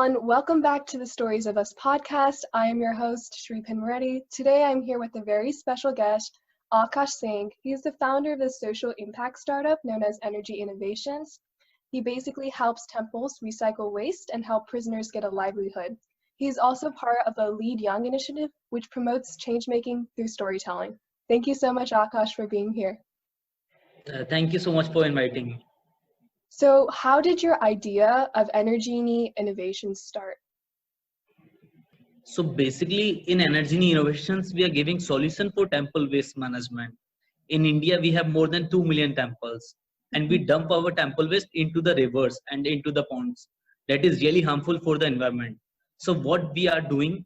everyone. Welcome back to the Stories of Us podcast. I am your host, Shri Pinreddy. Today I'm here with a very special guest, Akash Singh. He's the founder of the social impact startup known as Energy Innovations. He basically helps temples recycle waste and help prisoners get a livelihood. He's also part of the Lead Young initiative, which promotes change-making through storytelling. Thank you so much, Akash, for being here. Thank you so much for inviting me. So how did your idea of Energy Innovations start? So basically in Energy Innovations, we are giving solution for temple waste management. In India, we have more than 2 million temples and we dump our temple waste into the rivers and into the ponds. That is really harmful for the environment. So what we are doing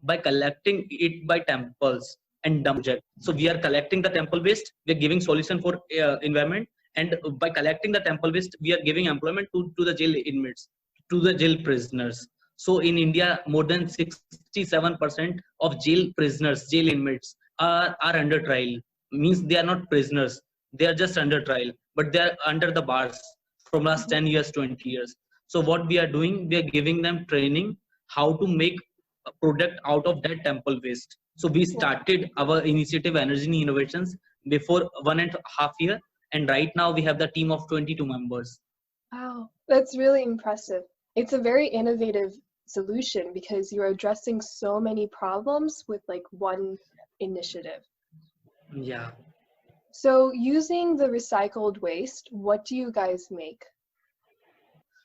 by collecting it by temples and dump project. So we are collecting the temple waste, we are giving solution for environment. And by collecting the temple waste, we are giving employment to the jail inmates, to the jail prisoners. So in India, more than 67% of jail prisoners, jail inmates are under trial. Means they are not prisoners. They are just under trial, but they are under the bars from last 10 years, 20 years. So what we are doing, we are giving them training how to make a product out of that temple waste. So we started our initiative Energy Innovations before 1.5 years. And right now we have the team of 22 members. Wow, that's really impressive. It's a very innovative solution because you're addressing so many problems with like one initiative. Yeah. So using the recycled waste, what do you guys make?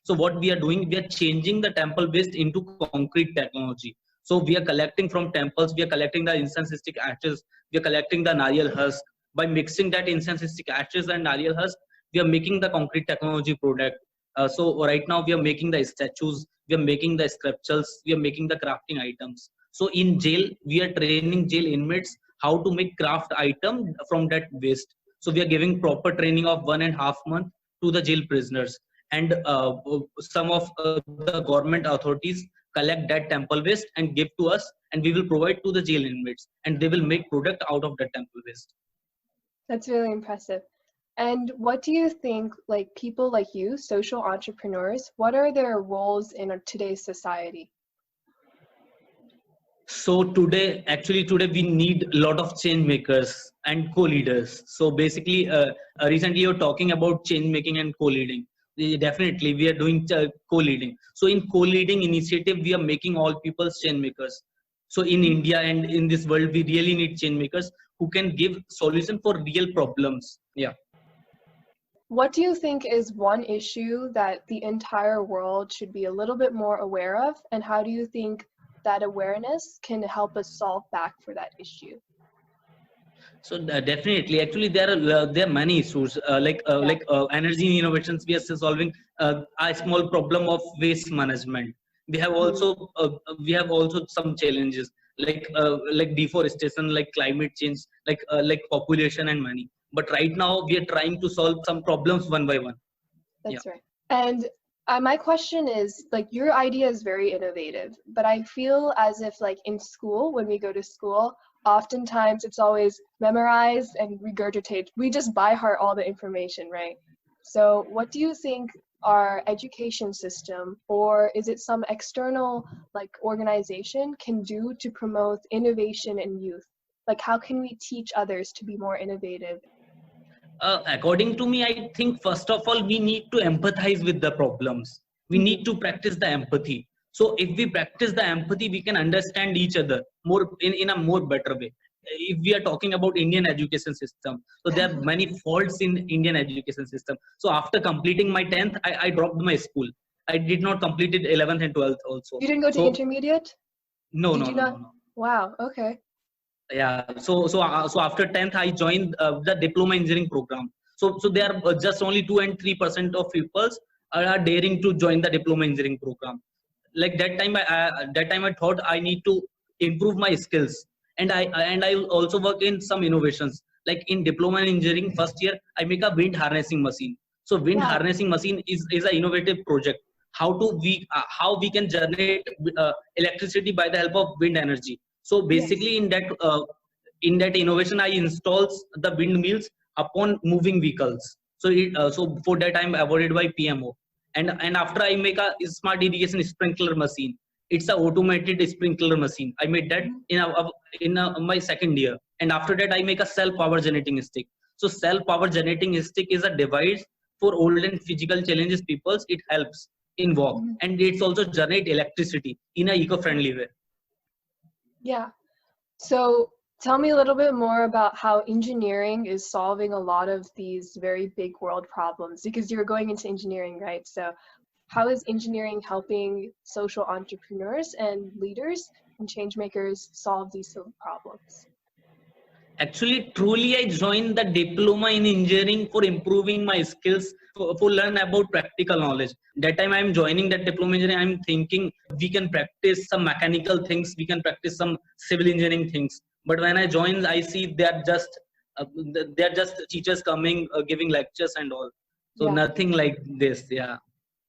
So what we are doing, we are changing the temple waste into concrete technology. So we are collecting from temples, we are collecting the incense stick ashes, we are collecting the nariyal husk. By mixing that incense stick ashes and nariyal husk, we are making the concrete technology product. So right now we are making the statues, we are making the sculptures, we are making the crafting items. So in jail, we are training jail inmates how to make craft item from that waste. So we are giving proper training of 1.5 months to the jail prisoners. And some of the government authorities collect that temple waste and give to us, and we will provide to the jail inmates, and they will make product out of that temple waste. That's really impressive. And what do you think, like people like you, social entrepreneurs, what are their roles in today's society? So today we need a lot of change makers and co-leaders. So basically, recently you're talking about change making and co-leading. Definitely, we are doing co-leading. So in co-leading initiative, we are making all people change makers. So in India and in this world, we really need change makers who can give solution for real problems. Yeah. What do you think is one issue that the entire world should be a little bit more aware of, and how do you think that awareness can help us solve back for that issue? So definitely, actually, there are many issues like Energy Innovations. We are solving a small problem of waste management. We have also some challenges like deforestation, like climate change, like population and money. But right now we are trying to solve some problems one by one. That's right. And my question is, like, your idea is very innovative, but I feel as if like in school, when we go to school, oftentimes it's always memorize and regurgitate. We just by heart all the information, right? So what do you think our education system, or is it some external like organization, can do to promote innovation in youth? Like how can we teach others to be more innovative? According to me, I think first of all, we need to empathize with the problems. We need to practice the empathy. So if we practice the empathy, we can understand each other more in a more better way. If we are talking about Indian education system, so there are many faults in Indian education system. So after completing my 10th, I dropped my school. I did not complete it 11th and 12th also. You didn't go to intermediate? No. Wow. Okay. Yeah. So after 10th, I joined the diploma engineering program. So there are just only 2 and 3% of people are daring to join the diploma engineering program. Like that time I thought I need to improve my skills, and I also work in some innovations. Like in diploma in engineering first year, I make a wind harnessing machine. So wind harnessing machine is an innovative project. How we can generate electricity by the help of wind energy. So basically in that innovation, I installs the windmills upon moving vehicles. So so for that I'm awarded by PMO. and after I make a smart irrigation sprinkler machine. It's a automated sprinkler machine. I made that my second year, and after that I make a cell power generating stick. So cell power generating stick is a device for old and physical challenges peoples. It helps in work, and it's also generate electricity in a eco-friendly way. Yeah. So tell me a little bit more about how engineering is solving a lot of these very big world problems, because you're going into engineering, right? So how is engineering helping social entrepreneurs and leaders and change makers solve these problems? Actually, truly, I joined the diploma in engineering for improving my skills, for learn about practical knowledge. That time I'm joining that diploma engineering, I'm thinking we can practice some mechanical things, we can practice some civil engineering things. But when I join, I see uh, they're just teachers coming, giving lectures and all. So nothing like this. Yeah,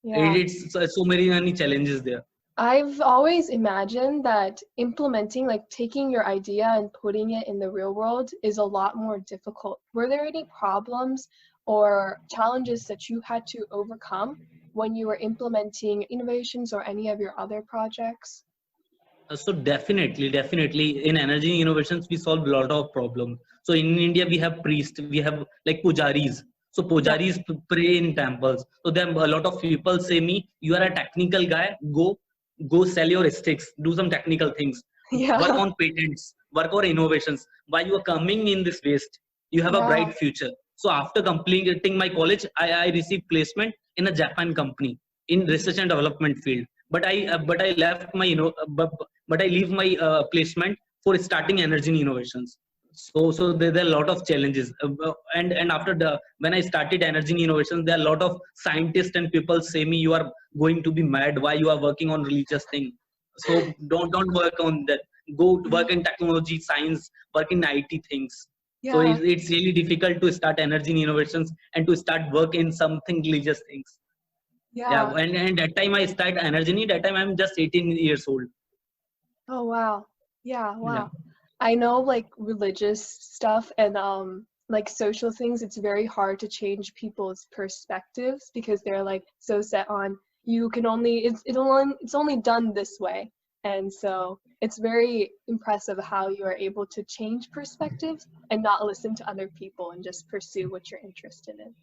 it's so many challenges there. I've always imagined that implementing, like taking your idea and putting it in the real world is a lot more difficult. Were there any problems or challenges that you had to overcome when you were implementing innovations or any of your other projects? So definitely in energy innovations, we solve a lot of problems. So in India, we have priests, we have like pujaris. So pujaris pray in temples. So then a lot of people say me, you are a technical guy, go sell your sticks, do some technical things, work on patents, work on innovations. While you are coming in this waste, you have a bright future. So after completing my college, I received placement in a Japan company in research and development field. But I left my but I leave my placement for starting energy innovations. So there are a lot of challenges, and after when I started energy innovations, there are a lot of scientists and people say me, you are going to be mad, why you are working on religious thing. So don't work on that, go work in technology, science, work in IT things. So it's really difficult to start energy innovations and to start work in something religious things. And that time I started energy, that time I'm just 18 years old. Oh wow. Wow. I know like religious stuff and like social things, it's very hard to change people's perspectives because they're like so set on you can only it's only done this way. And so it's very impressive how you are able to change perspectives and not listen to other people and just pursue what you're interested in.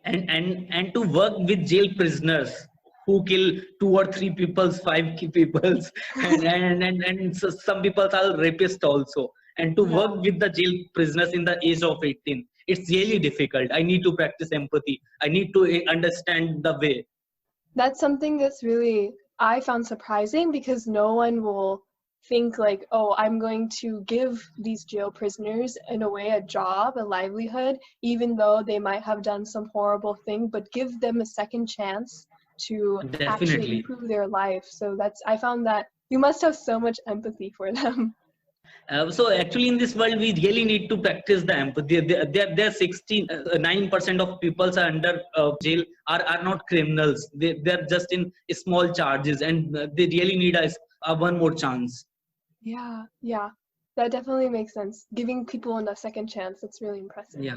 And to work with jail prisoners who kill 2 or 3 peoples, 5 peoples, and so some people are rapists also. And to work with the jail prisoners in the age of 18, it's really difficult. I need to practice empathy. I need to understand the way. That's something that's really, I found surprising because no one will think like, oh, I'm going to give these jail prisoners in a way a job, a livelihood, even though they might have done some horrible thing, but give them a second chance to actually improve their life. So I found that you must have so much empathy for them. So actually in this world, we really need to practice the empathy. There 69% of people are under jail are not criminals. They're just in small charges and they really need a one more chance. Yeah, that definitely makes sense. Giving people a second chance, that's really impressive. Yeah.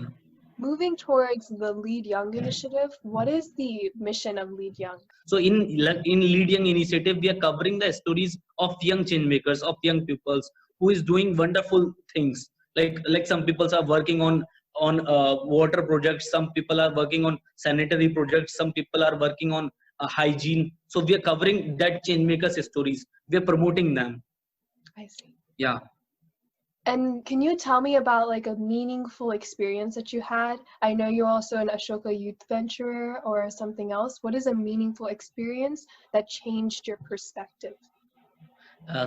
Moving towards the Lead Young initiative, what is the mission of Lead Young? So in Lead Young initiative, we are covering the stories of young change makers, of young peoples who is doing wonderful things. Like some people are working on water projects, some people are working on sanitary projects, some people are working on hygiene. So we are covering that change makers stories. We are promoting them. I see. Yeah. And can you tell me about like a meaningful experience that you had? I know you're also an Ashoka Youth Venturer or something else. What is a meaningful experience that changed your perspective?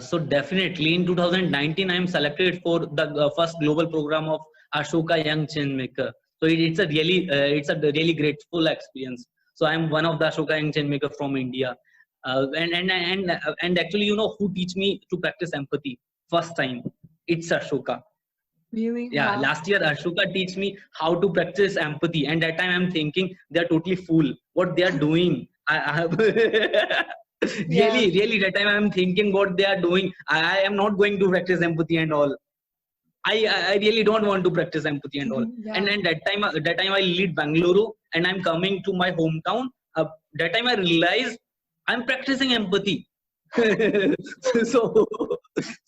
So definitely in 2019, I am selected for the first global program of Ashoka Young Changemaker. So it's a really grateful experience. So I am one of the Ashoka Young Changemaker from India. And actually, you know who teach me to practice empathy first time? It's Ashoka. Really? Yeah. Wow. Last year Ashoka teach me how to practice empathy, and that time I'm thinking they're totally fool. What they are doing? Really, that time I'm thinking what they are doing. I am not going to practice empathy and all. I really don't want to practice empathy and all. And that time I leave Bangalore and I'm coming to my hometown that time I realized I'm practicing empathy. so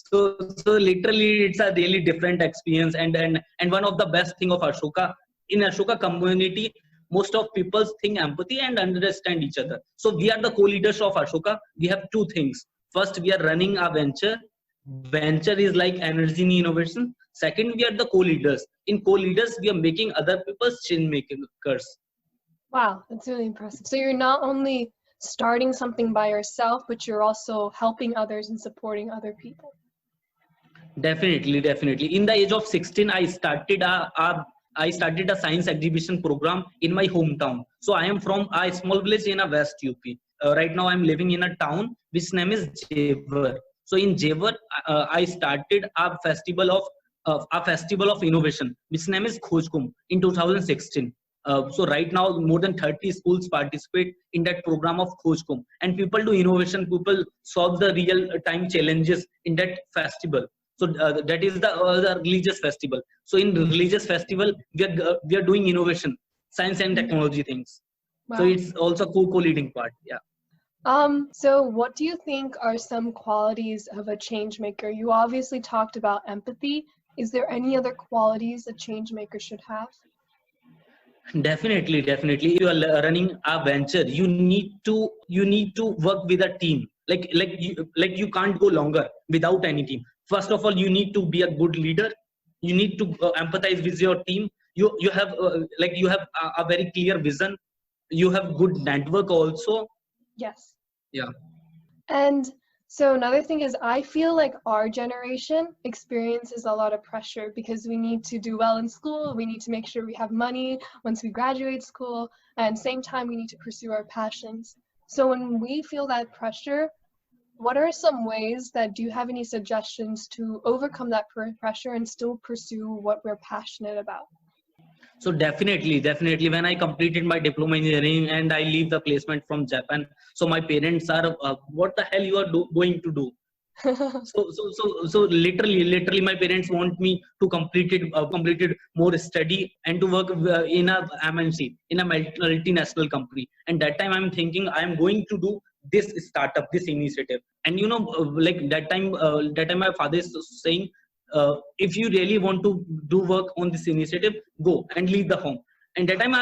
so literally it's a really different experience, and one of the best thing of Ashoka, in Ashoka community, most of people think empathy and understand each other. So we are the co-leaders of Ashoka. We have two things. First, we are running a venture is like energy and innovation. Second, we are the co-leaders. In co-leaders, we are making other people's change makers. Wow, that's really impressive. So you're not only starting something by yourself, but you're also helping others and supporting other people. Definitely, definitely. In the age of 16, I started a science exhibition program in my hometown. So I am from a small village in a West UP. Right now, I'm living in a town which name is Jewar. So in Jewar, I started a festival of innovation, which name is Khoj Kumbh in 2016. So right now, more than 30 schools participate in that program of Khoj Kumbh, and people do innovation. People solve the real time challenges in that festival. So that is the religious festival. So in religious festival, we are doing innovation, science and technology things. Wow. So it's also co-leading part. Yeah. So what do you think are some qualities of a change maker? You obviously talked about empathy. Is there any other qualities a change maker should have? Definitely, definitely. If you are running a venture, you need to work with a team. Like you can't go longer without any team. First of all, you need to be a good leader. You need to empathize with your team. You have you have a very clear vision. You have good network also. Yes. Yeah. And so another thing is, I feel like our generation experiences a lot of pressure because we need to do well in school. We need to make sure we have money once we graduate school. And same time, we need to pursue our passions. So when we feel that pressure, what are some ways that, do you have any suggestions to overcome that pressure and still pursue what we're passionate about? So definitely, when I completed my diploma engineering and I leave the placement from Japan, so my parents are, what the hell you are going to do? so literally, my parents want me to completed more study and to work in a MNC, in a multinational company. And that time I'm thinking I'm going to do this startup, this initiative. And like that time my father is saying, if you really want to do work on this initiative, go and leave the home. And that time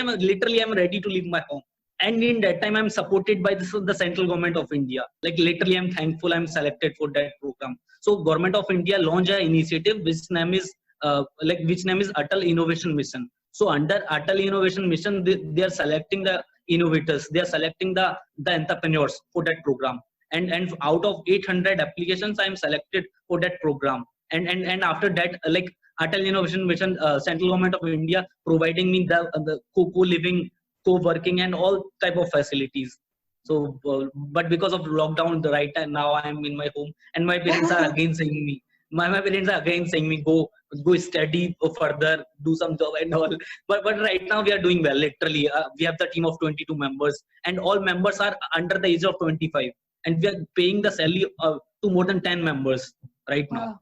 literally I'm ready to leave my home. And in that time I'm supported by the central government of India. Like literally I'm thankful I'm selected for that program. So government of India launched an initiative which name is Atal Innovation Mission. So under Atal Innovation Mission, they are selecting the innovators, they are selecting the entrepreneurs for that program. And out of 800 applications, I am selected for that program. And after that, like Atal Innovation Mission, central government of India providing me the co-living, co-working and all type of facilities. So but because of lockdown, the right time now I am in my home, and my parents are again saying me, my parents are again saying me, go study further, do some job and all. But right now we are doing well. Literally, we have the team of 22 members, and all members are under the age of 25, and we are paying the salary to more than 10 members right now. Wow.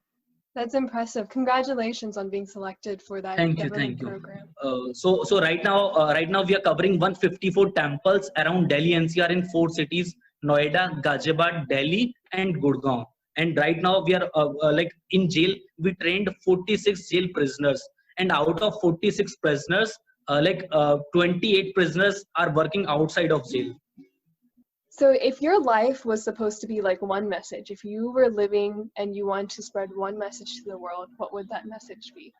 That's impressive. Congratulations on being selected for that government program. So right now we are covering 154 temples around Delhi NCR in 4 cities: Noida, Ghaziabad, Delhi, and Gurgaon. And right now we are like in jail. We trained 46 jail prisoners, and out of 46 prisoners, 28 prisoners are working outside of jail. So if your life was supposed to be like one message, if you were living and you want to spread one message to the world, what would that message be?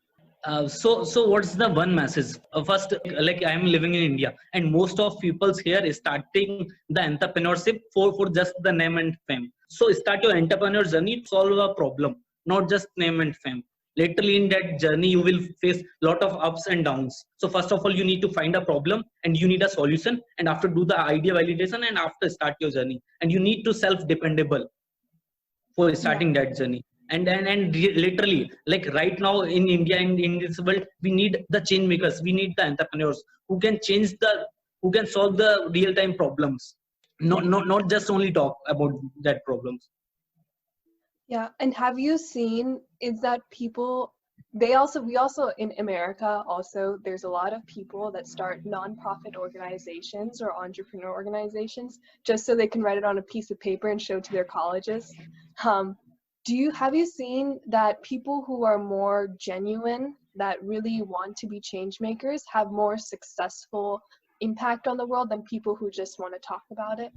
So what's the one message? First, like I am living in India, and most of people's here is starting the entrepreneurship for just the name and fame. So start your entrepreneur journey to solve a problem, not just name and fame. Literally in that journey, you will face a lot of ups and downs. So first of all, you need to find a problem and you need a solution, and after do the idea validation, and after start your journey. And you need to self-dependable for starting that journey. And literally, like right now in India and in this world, we need the change makers. We need the entrepreneurs who can who can solve the real-time problems. Not just only talk about that problems. Yeah, and have you seen is that people we also in America also, there's a lot of people that start nonprofit organizations or entrepreneur organizations just so they can write it on a piece of paper and show to their colleges. Have you seen that people who are more genuine, that really want to be change makers, have more successful impact on the world than people who just want to talk about it?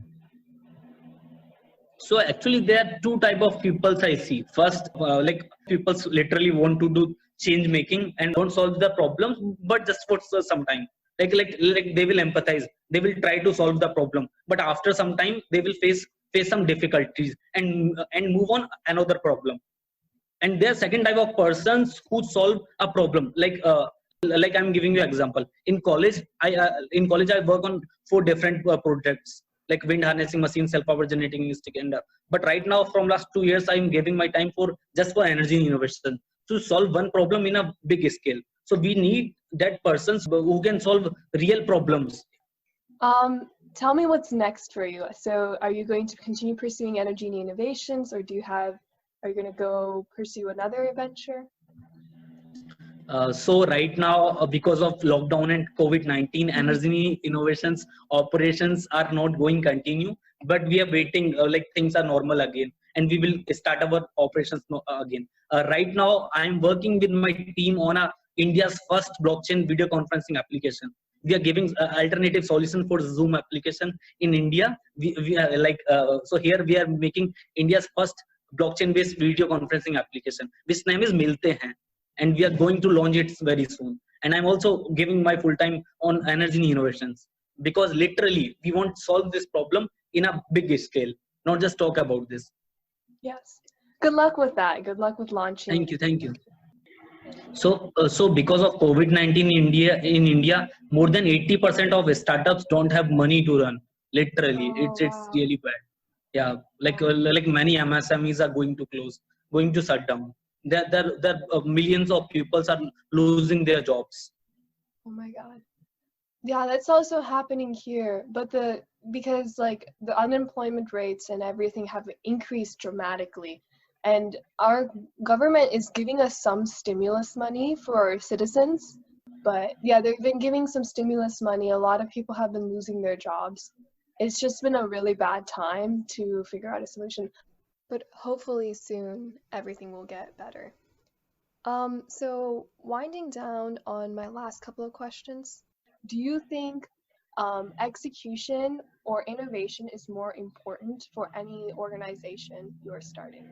So actually there are two type of peoples I see. First, like people literally want to do change making and don't solve the problems, but just for some time. Like they will empathize, they will try to solve the problem, but after some time they will face some difficulties and move on another problem. And there are second type of persons who solve a problem. Like I'm giving you example. In college, I work on 4 different projects, like wind harnessing machine, self-powered generating stick, and but right now from last 2 years I'm giving my time for just for energy innovation to solve one problem in a big scale. So we need that persons who can solve real problems. Tell me what's next for you. So are you going to continue pursuing energy and innovations, or are you going to go pursue another venture? So right now, because of lockdown and COVID-19, energy innovations operations are not going continue, but we are waiting like things are normal again, and we will start our operations again. Right now, I am working with my team on India's first blockchain video conferencing application. We are giving alternative solution for Zoom application in India. We are so here we are making India's first blockchain-based video conferencing application, which name is Milte Hain, and we are going to launch it very soon. And I'm also giving my full time on energy innovations, because literally we want to solve this problem in a big scale, not just talk about this. Yes. Good luck with that. Good luck with launching. Thank you. So because of COVID-19 in India, more than 80% of startups don't have money to run. Literally, it's really bad. Yeah, like many MSMEs are going to close, going to shut down. There millions of people are losing their jobs. Oh my God. Yeah, that's also happening here. But because like the unemployment rates and everything have increased dramatically, and our government is giving us some stimulus money for our citizens. But yeah, they've been giving some stimulus money. A lot of people have been losing their jobs. It's just been a really bad time to figure out a solution. But hopefully soon everything will get better. So winding down on my last couple of questions, do you think execution or innovation is more important for any organization you're starting?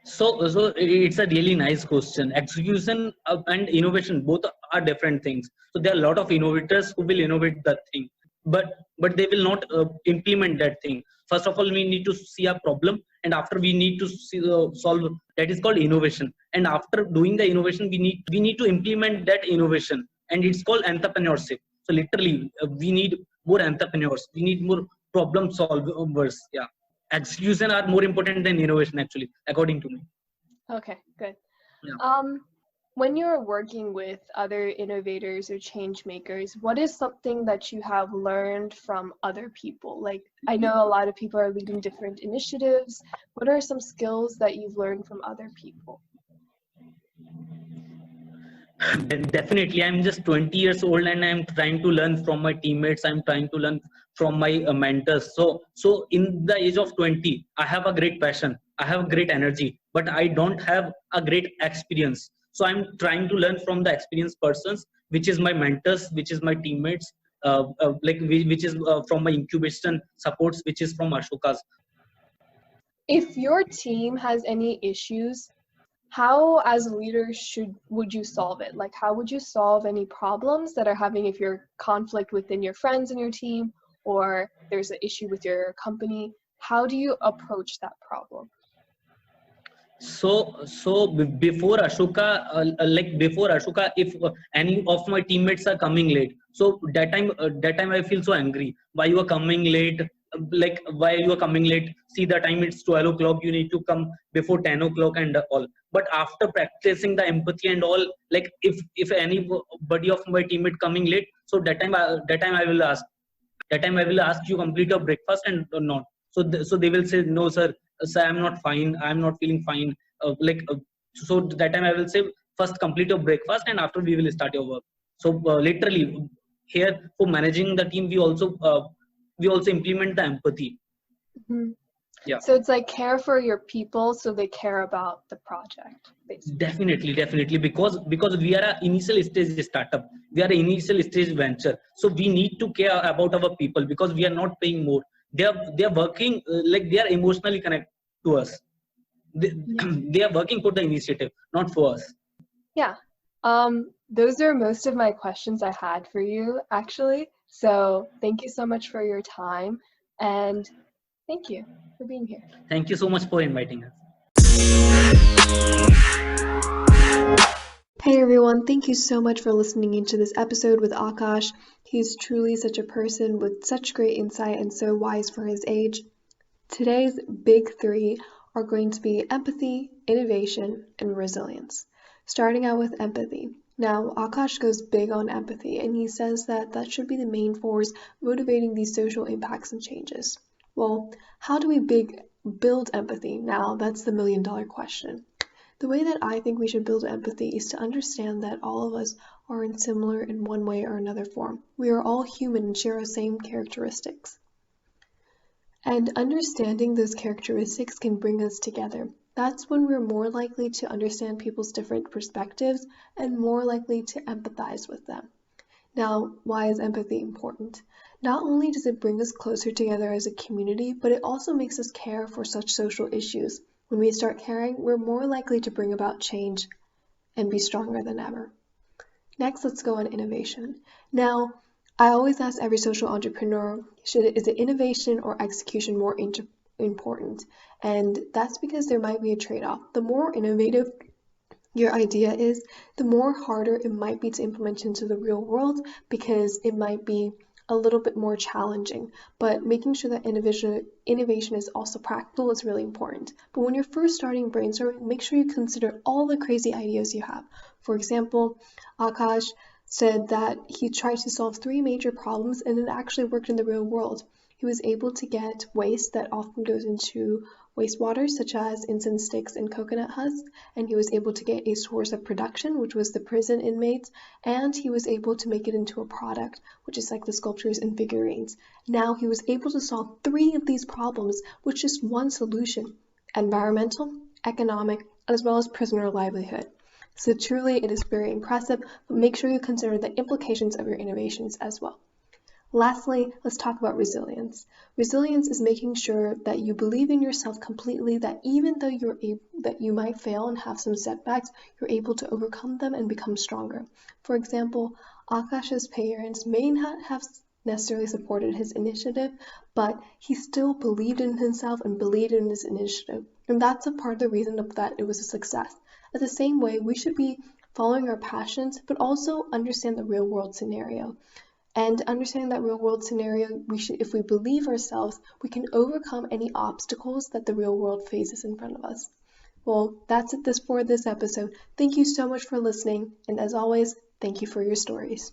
So it's a really nice question. Execution and innovation both are different things. So there are a lot of innovators who will innovate that thing, but they will not implement that thing. First of all, we need to see a problem, and after we need to solve. That is called innovation. And after doing the innovation, we need to implement that innovation, and it's called entrepreneurship. So literally, we need more entrepreneurs. We need more problem solvers. Yeah, execution are more important than innovation, actually, according to me. Okay, good. Yeah. When you're working with other innovators or change makers, what is something that you have learned from other people? Like, I know a lot of people are leading different initiatives. What are some skills that you've learned from other people? Definitely, I'm just 20 years old and I'm trying to learn from my teammates. I'm trying to learn from my mentors. So in the age of 20, I have a great passion. I have great energy, but I don't have a great experience. So I'm trying to learn from the experienced persons, which is my mentors, which is my teammates, which is from my incubation supports, which is from Ashoka's. If your team has any issues, how as a leader would you solve it? Like, how would you solve any problems that are having, if you're conflict within your friends in your team, or there's an issue with your company? How do you approach that problem? So before Ashoka, if any of my teammates are coming late, so that time I feel so angry. Why you are coming late? Like, why you are coming late? See, the time it's 12 o'clock. You need to come before 10 o'clock and all. But after practicing the empathy and all, like if anybody of my teammate coming late, so that time I will ask. That time I will ask you complete your breakfast and or not. So they will say, no sir, I'm not fine. I'm not feeling fine. So that time I will say, first complete your breakfast and after we will start your work. So literally here for managing the team, we also implement the empathy. Mhm. Yeah. So it's like care for your people so they care about the project, basically. Definitely, because we are an initial stage startup, we are an initial stage venture, so we need to care about our people because we are not paying more. They are working like they are emotionally connected to us. They, Yeah. they are working for the initiative, not for us. Yeah. Those are most of my questions I had for you, actually. So thank you so much for your time, and thank you for being here. Thank you so much for inviting us. Hey everyone, thank you so much for listening into this episode with Akash. He's truly such a person with such great insight and so wise for his age. Today's big three are going to be empathy, innovation, and resilience. Starting out with empathy. Now, Akash goes big on empathy, and he says that that should be the main force motivating these social impacts and changes. Well, how do we build empathy? Now, that's the million-dollar question. The way that I think we should build empathy is to understand that all of us are similar in one way or another form. We are all human and share the same characteristics. And understanding those characteristics can bring us together. That's when we're more likely to understand people's different perspectives and more likely to empathize with them. Now, why is empathy important? Not only does it bring us closer together as a community, but it also makes us care for such social issues. When we start caring, we're more likely to bring about change and be stronger than ever. Next, let's go on innovation. Now, I always ask every social entrepreneur, is it innovation or execution more important? And that's because there might be a trade-off. The more innovative your idea is, the more harder it might be to implement into the real world because it might be a little bit more challenging. But making sure that innovation is also practical is really important. But when you're first starting brainstorming, make sure you consider all the crazy ideas you have. For example, Akash said that he tried to solve 3 major problems and it actually worked in the real world. He was able to get waste that often goes into wastewater, such as incense sticks and coconut husks, and he was able to get a source of production, which was the prison inmates, and he was able to make it into a product, which is like the sculptures and figurines. Now he was able to solve 3 of these problems with just one solution: environmental, economic, as well as prisoner livelihood. So truly it is very impressive, but make sure you consider the implications of your innovations as well. Lastly, let's talk about resilience. Resilience is making sure that you believe in yourself completely, that even though that you might fail and have some setbacks, you're able to overcome them and become stronger. For example, Akash's parents may not have necessarily supported his initiative, but he still believed in himself and believed in his initiative. And that's a part of the reason that it was a success. At the same way, we should be following our passions, but also understand the real world scenario. And understanding that real world scenario, if we believe ourselves, we can overcome any obstacles that the real world faces in front of us. Well, that's it for this episode. Thank you so much for listening, and as always, thank you for your stories.